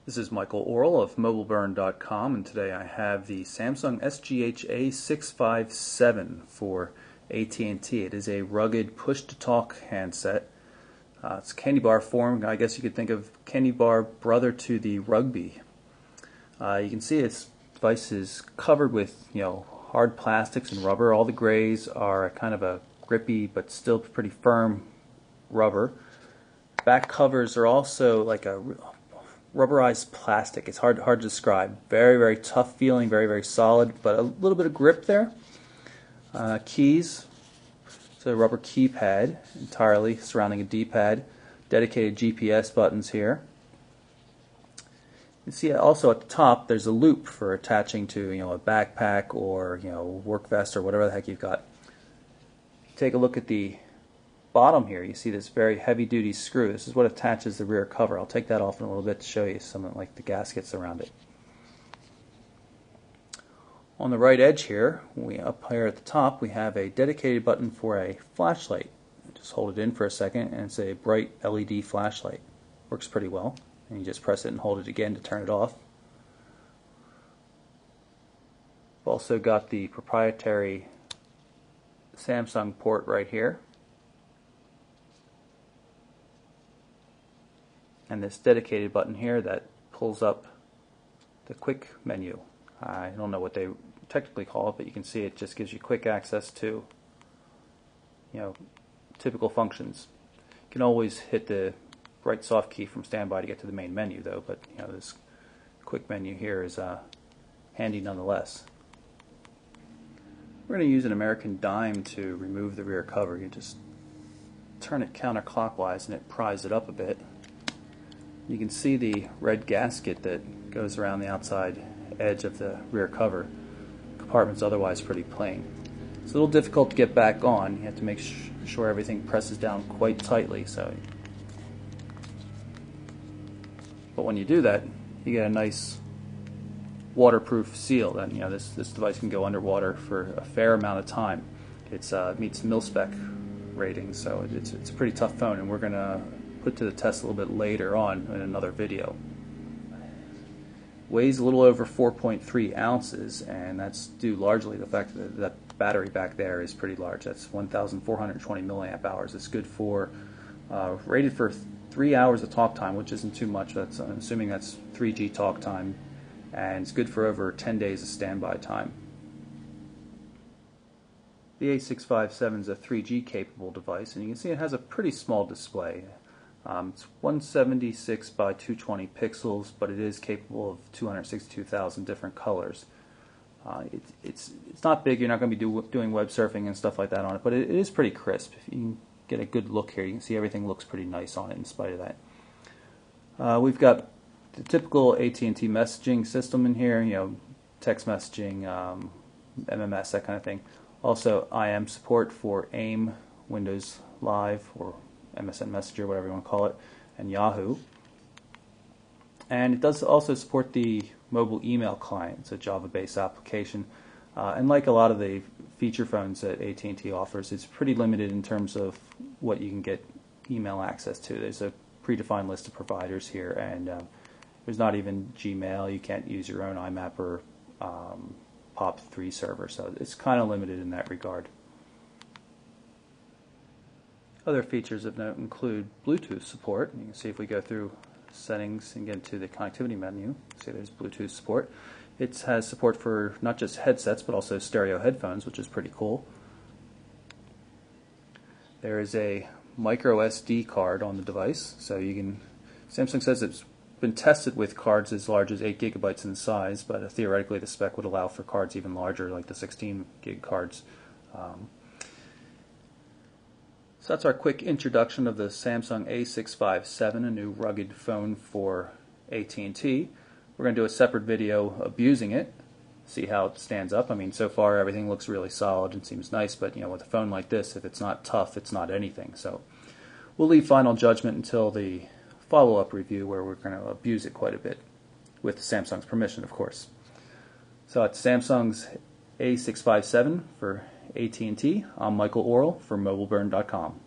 This is Michael Orrell of mobileburn.com, and today I have the Samsung SGH-a657 for AT&T. It is a rugged push-to-talk handset. It's candy bar form. I guess you could think of candy bar brother to the Rugby. You can see its device is covered with hard plastics and rubber. All the grays are kind of a grippy but still pretty firm rubber. Back covers are also like a rubberized plastic. It's hard to describe. Very, very tough feeling, very, very solid, but a little bit of grip there. Keys, so a rubber keypad entirely surrounding a D-pad. Dedicated GPS buttons here. You see also at the top there's a loop for attaching to a backpack or work vest or whatever the heck you've got. Take a look at the bottom here. You see this very heavy-duty screw. This is what attaches the rear cover. I'll take that off in a little bit to show you some of the gaskets around it. On the right edge here, up here at the top, we have a dedicated button for a flashlight. Just hold it in for a second, and it's a bright LED flashlight. Works pretty well. And you just press it and hold it again to turn it off. We've also got the proprietary Samsung port right here. And this dedicated button here that pulls up the quick menu. I don't know what they technically call it, but you can see it just gives you quick access to typical functions. You can always hit the right soft key from standby to get to the main menu though, but this quick menu here is handy nonetheless. We're going to use an American dime to remove the rear cover. You just turn it counterclockwise and it pries it up a bit. You can see the red gasket that goes around the outside edge of the rear cover. The compartment's otherwise pretty plain. It's a little difficult to get back on. You have to make sure everything presses down quite tightly. But when you do that, you get a nice waterproof seal. That this device can go underwater for a fair amount of time. It meets mil-spec ratings, so it's a pretty tough phone, and we're going to put to the test a little bit later on in another video. Weighs a little over 4.3 ounces, and that's due largely to the fact that that battery back there is pretty large. That's 1,420 milliamp hours. It's good for rated for 3 hours of talk time, which isn't too much. That's I'm assuming that's 3G talk time, and it's good for over 10 days of standby time. The A657 is a 3G capable device, and you can see it has a pretty small display. It's 176 by 220 pixels, but it is capable of 262,000 different colors. It's not big. You're not going to be doing web surfing and stuff like that on it, but it is pretty crisp. If you can get a good look here, you can see everything looks pretty nice on it in spite of that. We've got the typical AT&T messaging system in here, text messaging, MMS, that kind of thing. Also, IM support for AIM, Windows Live, or MSN Messenger, whatever you want to call it, and Yahoo. And it does also support the mobile email client. It's a Java-based application. And like a lot of the feature phones that AT&T offers, it's pretty limited in terms of what you can get email access to. There's a predefined list of providers here, and there's not even Gmail. You can't use your own IMAP or POP3 server, so it's kind of limited in that regard. Other features of note include Bluetooth support. You can see if we go through settings and get into the connectivity menu, see there's Bluetooth support. It has support for not just headsets but also stereo headphones, which is pretty cool. There is a micro SD card on the device, so you can. Samsung says it's been tested with cards as large as 8 gigabytes in size, but theoretically the spec would allow for cards even larger, like the 16 gig cards. So that's our quick introduction of the Samsung A657, a new rugged phone for AT&T. We're going to do a separate video abusing it, see how it stands up. I mean, so far everything looks really solid and seems nice, but with a phone like this, if it's not tough, it's not anything. So we'll leave final judgment until the follow-up review, where we're going to abuse it quite a bit, with Samsung's permission, of course. So it's Samsung's A657 for AT&T. I'm Michael Orrell for mobileburn.com.